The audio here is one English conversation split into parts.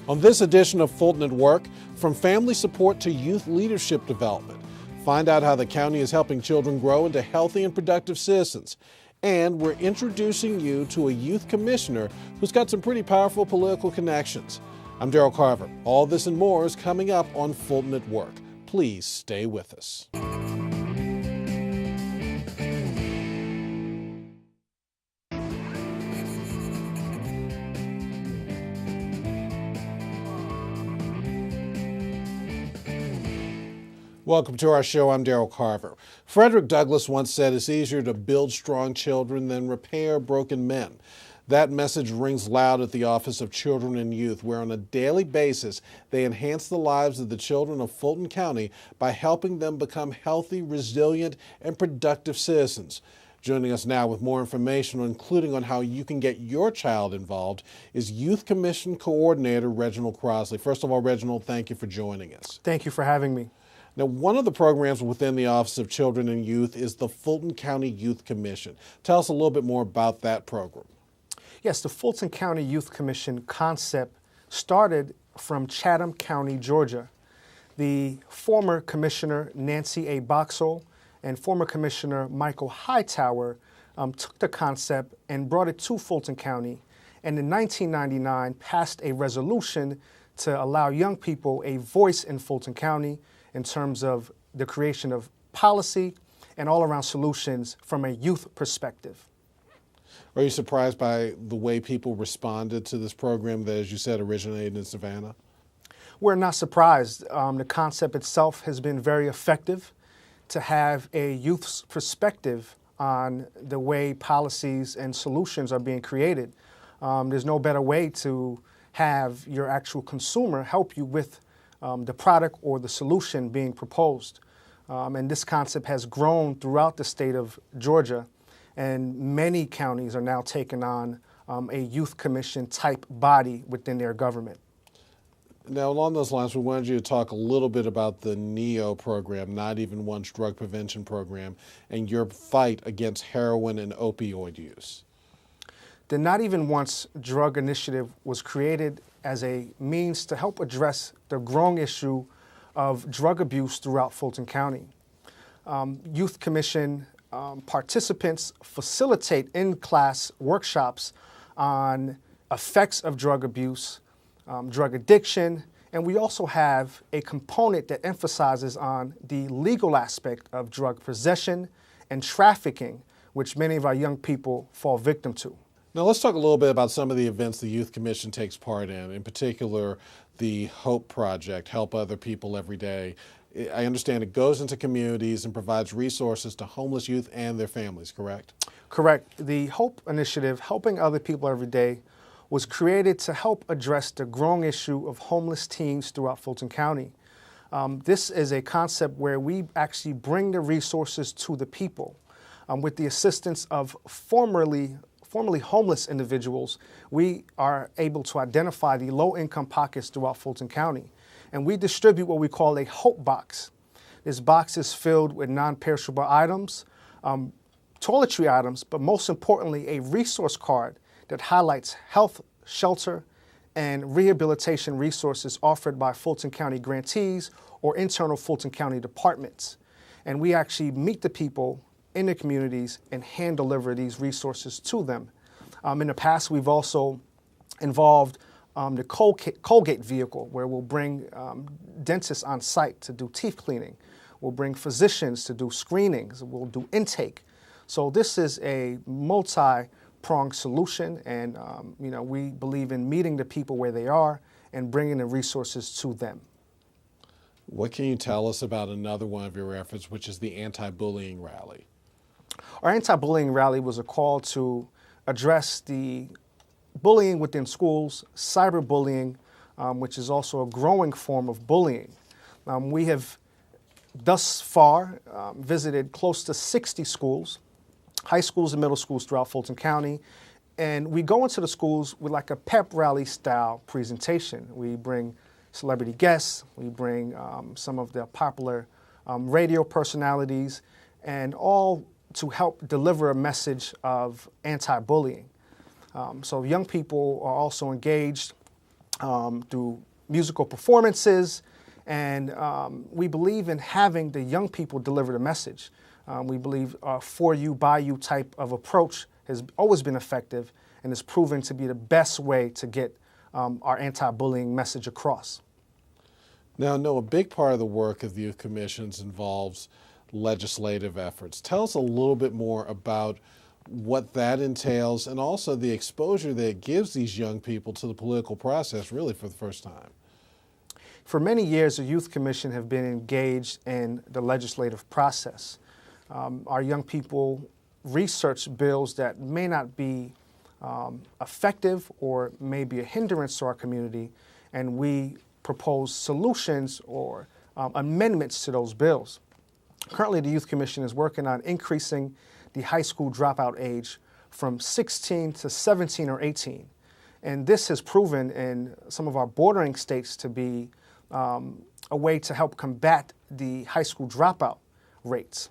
On this edition of Fulton at Work, from family support to youth leadership development, find out how the county is helping children grow into healthy and productive citizens. And we're introducing you to a youth commissioner who's got some pretty powerful political connections. I'm Daryl Carver. All this and more is coming up on Fulton at Work. Please stay with us. Welcome to our show. I'm Daryl Carver. Frederick Douglass once said it's easier to build strong children than repair broken men. That message rings loud at the Office of Children and Youth, where on a daily basis they enhance the lives of the children of Fulton County by helping them become healthy, resilient, and productive citizens. Joining us now with more information, including on how you can get your child involved, is Youth Commission Coordinator Reginald Crossley. First of all, Reginald, thank you for joining us. Thank you for having me. Now, one of the programs within the Office of Children and Youth is the Fulton County Youth Commission. Tell us a little bit more about that program. Yes, the Fulton County Youth Commission concept started from Chatham County, Georgia. The former Commissioner Nancy A. Boxall and former Commissioner Michael Hightower took the concept and brought it to Fulton County, and in 1999 passed a resolution to allow young people a voice in Fulton County in terms of the creation of policy and all-around solutions from a youth perspective. Are you surprised by the way people responded to this program that, as you said, originated in Savannah? We're not surprised. The concept itself has been very effective to have a youth's perspective on the way policies and solutions are being created. There's no better way to have your actual consumer help you with the product or the solution being proposed. And this concept has grown throughout the state of Georgia, and many counties are now taking on a youth commission type body within their government. Now, along those lines, we wanted you to talk a little bit about the NEO program, Not Even Once Drug Prevention Program, and your fight against heroin and opioid use. The Not Even Once drug initiative was created as a means to help address the growing issue of drug abuse throughout Fulton County. Youth Commission participants facilitate in-class workshops on effects of drug abuse, drug addiction, and we also have a component that emphasizes on the legal aspect of drug possession and trafficking, which many of our young people fall victim to. Now let's talk a little bit about some of the events the Youth Commission takes part in particular the HOPE project, Help Other People Every Day. I understand it goes into communities and provides resources to homeless youth and their families, correct? Correct. The HOPE initiative, Helping Other People Every Day, was created to help address the growing issue of homeless teens throughout Fulton County. This is a concept where we actually bring the resources to the people. With the assistance of formerly homeless individuals, we are able to identify the low-income pockets throughout Fulton County. And we distribute what we call a HOPE box. This box is filled with non-perishable items, toiletry items, but most importantly, a resource card that highlights health, shelter, and rehabilitation resources offered by Fulton County grantees or internal Fulton County departments. And we actually meet the people in the communities and hand deliver these resources to them. In the past, we've also involved the Colgate vehicle, where we'll bring dentists on site to do teeth cleaning. We'll bring physicians to do screenings. We'll do intake. So this is a multi-pronged solution, and we believe in meeting the people where they are and bringing the resources to them. What can you tell us about another one of your efforts, which is the anti-bullying rally? Our anti-bullying rally was a call to address the bullying within schools, cyberbullying, which is also a growing form of bullying. We have thus far visited close to 60 schools, high schools and middle schools throughout Fulton County, and we go into the schools with like a pep rally style presentation. We bring celebrity guests, we bring some of the popular radio personalities, and all to help deliver a message of anti-bullying. So young people are also engaged through musical performances, and we believe in having the young people deliver the message. We believe for you, by you type of approach has always been effective and is proven to be the best way to get our anti-bullying message across. Now, I know a big part of the work of the youth commissions involves legislative efforts. Tell us a little bit more about what that entails and also the exposure that it gives these young people to the political process really for the first time. For many years, the Youth Commission have been engaged in the legislative process. Our young people research bills that may not be effective or may be a hindrance to our community, and we propose solutions or amendments to those bills. Currently, the Youth Commission is working on increasing the high school dropout age from 16 to 17 or 18. And this has proven in some of our bordering states to be a way to help combat the high school dropout rates.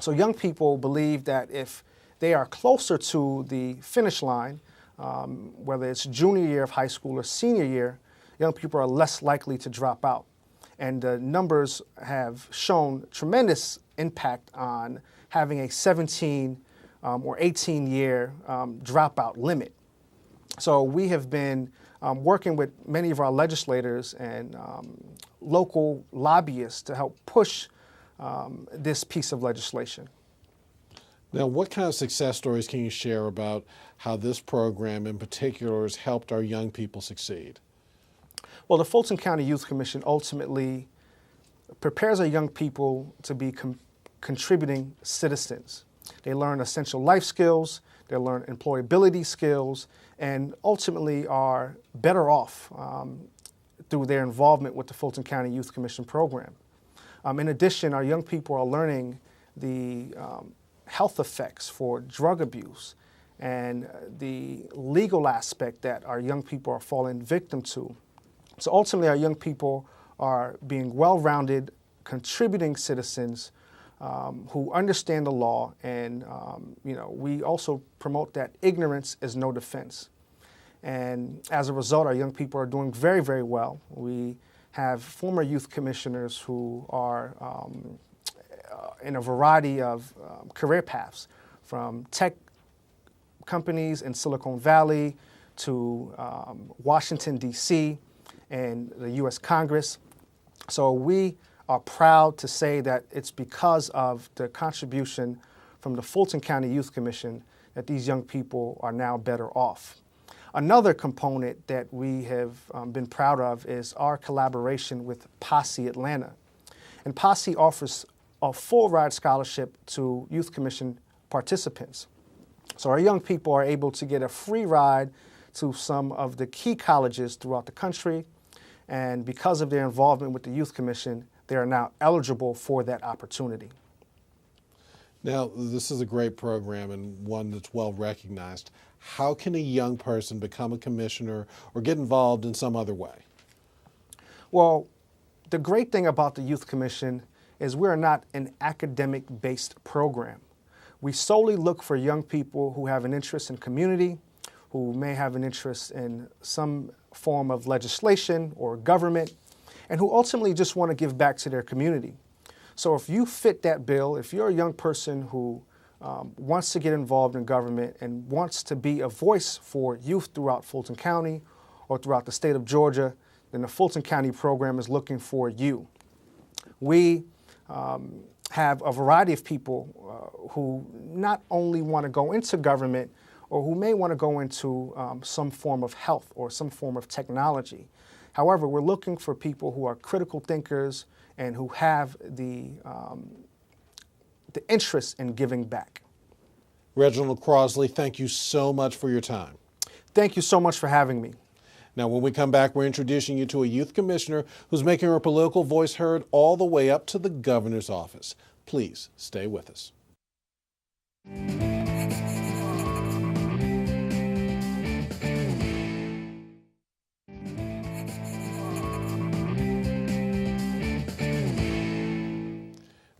So young people believe that if they are closer to the finish line, whether it's junior year of high school or senior year, young people are less likely to drop out. And the numbers have shown tremendous impact on having a 17 or 18-year dropout limit. So we have been working with many of our legislators and local lobbyists to help push this piece of legislation. Now, what kind of success stories can you share about how this program in particular has helped our young people succeed? Well, the Fulton County Youth Commission ultimately prepares our young people to be contributing citizens. They learn essential life skills, they learn employability skills, and ultimately are better off through their involvement with the Fulton County Youth Commission program. In addition, our young people are learning the health effects for drug abuse and the legal aspect that our young people are falling victim to. So ultimately, our young people are being well-rounded, contributing citizens who understand the law, and we also promote that ignorance is no defense. And as a result, our young people are doing very, very well. We have former youth commissioners who are in a variety of career paths, from tech companies in Silicon Valley to Washington, D.C., and the U.S. Congress. So we are proud to say that it's because of the contribution from the Fulton County Youth Commission that these young people are now better off. Another component that we have been proud of is our collaboration with Posse Atlanta. And Posse offers a full ride scholarship to Youth Commission participants. So our young people are able to get a free ride to some of the key colleges throughout the country. And because of their involvement with the Youth Commission, they are now eligible for that opportunity. Now, this is a great program and one that's well recognized. How can a young person become a commissioner or get involved in some other way? Well, the great thing about the Youth Commission is we're not an academic-based program. We solely look for young people who have an interest in community, who may have an interest in some form of legislation or government, and who ultimately just want to give back to their community. So if you fit that bill, if you're a young person who wants to get involved in government and wants to be a voice for youth throughout Fulton County or throughout the state of Georgia, then the Fulton County program is looking for you. We have a variety of people who not only want to go into government or who may want to go into some form of health or some form of technology. However, we're looking for people who are critical thinkers and who have the interest in giving back. Reginald Crossley, thank you so much for your time. Thank you so much for having me. Now, when we come back, we're introducing you to a youth commissioner who's making her political voice heard all the way up to the governor's office. Please stay with us.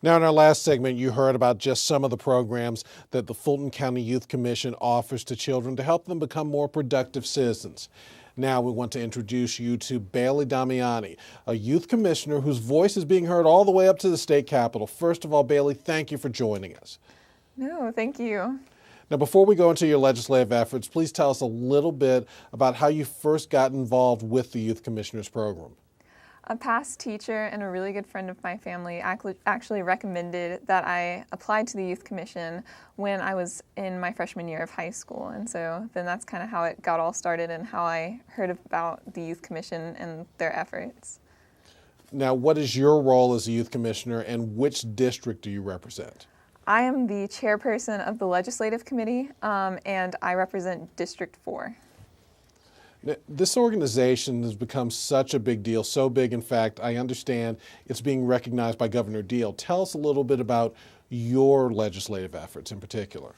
Now, in our last segment, you heard about just some of the programs that the Fulton County Youth Commission offers to children to help them become more productive citizens. Now we want to introduce you to Bailey Damiani, a youth commissioner whose voice is being heard all the way up to the state capitol. First of all, Bailey, thank you for joining us. No, thank you. Now, before we go into your legislative efforts, please tell us a little bit about how you first got involved with the Youth Commissioners Program. A past teacher and a really good friend of my family actually recommended that I apply to the Youth Commission when I was in my freshman year of high school. And so then that's kind of how it got all started and how I heard about the Youth Commission and their efforts. Now, what is your role as a youth commissioner and which district do you represent? I am the chairperson of the Legislative Committee, and I represent District 4. This organization has become such a big deal, so big, in fact, I understand it's being recognized by Governor Deal. Tell us a little bit about your legislative efforts in particular.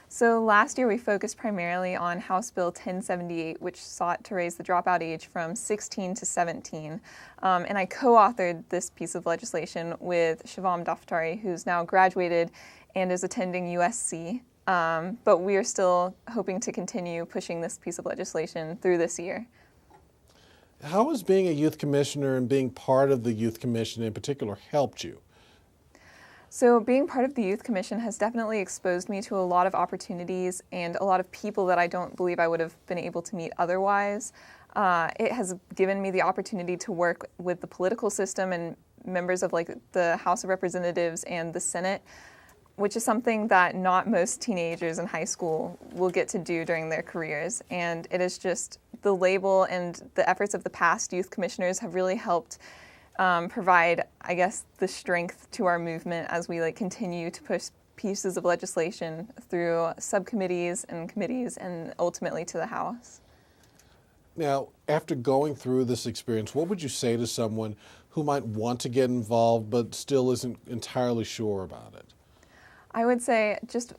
So last year we focused primarily on House Bill 1078, which sought to raise the dropout age from 16 to 17. And I co-authored this piece of legislation with Shivam Daftari, who's now graduated and is attending USC. But we are still hoping to continue pushing this piece of legislation through this year. How has being a youth commissioner and being part of the Youth Commission in particular helped you? So being part of the Youth Commission has definitely exposed me to a lot of opportunities and a lot of people that I don't believe I would have been able to meet otherwise. It has given me the opportunity to work with the political system and members of the House of Representatives and the Senate, which is something that not most teenagers in high school will get to do during their careers. And it is just the label and the efforts of the past youth commissioners have really helped provide, I guess, the strength to our movement as we continue to push pieces of legislation through subcommittees and committees and ultimately to the House. Now, after going through this experience, what would you say to someone who might want to get involved but still isn't entirely sure about it? I would say just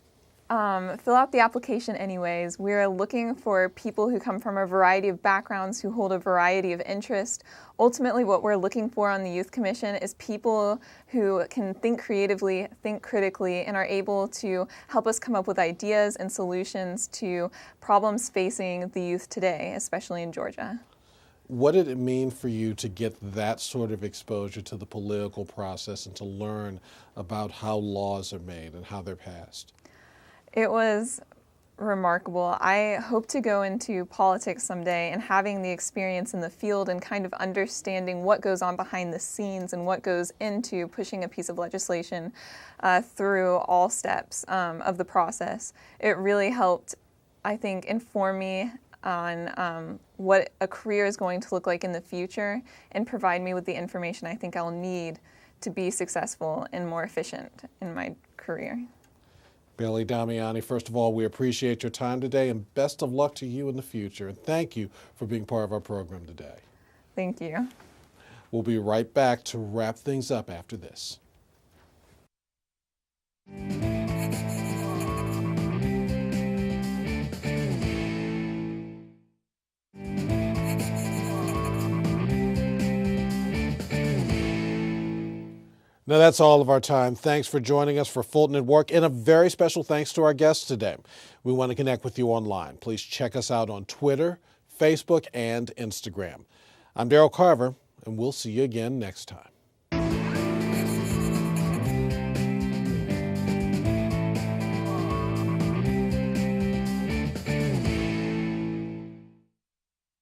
fill out the application anyways. We're looking for people who come from a variety of backgrounds, who hold a variety of interests. Ultimately, what we're looking for on the Youth Commission is people who can think creatively, think critically, and are able to help us come up with ideas and solutions to problems facing the youth today, especially in Georgia. What did it mean for you to get that sort of exposure to the political process and to learn about how laws are made and how they're passed? It was remarkable. I hope to go into politics someday, and having the experience in the field and kind of understanding what goes on behind the scenes and what goes into pushing a piece of legislation through all steps of the process. It really helped, I think, inform me on what a career is going to look like in the future and provide me with the information I think I'll need to be successful and more efficient in my career. Bailey Damiani, first of all, we appreciate your time today and best of luck to you in the future. And thank you for being part of our program today. Thank you. We'll be right back to wrap things up after this. Now that's all of our time. Thanks for joining us for Fulton at Work, and a very special thanks to our guests today. We want to connect with you online. Please check us out on Twitter, Facebook, and Instagram. I'm Daryl Carver, and we'll see you again next time.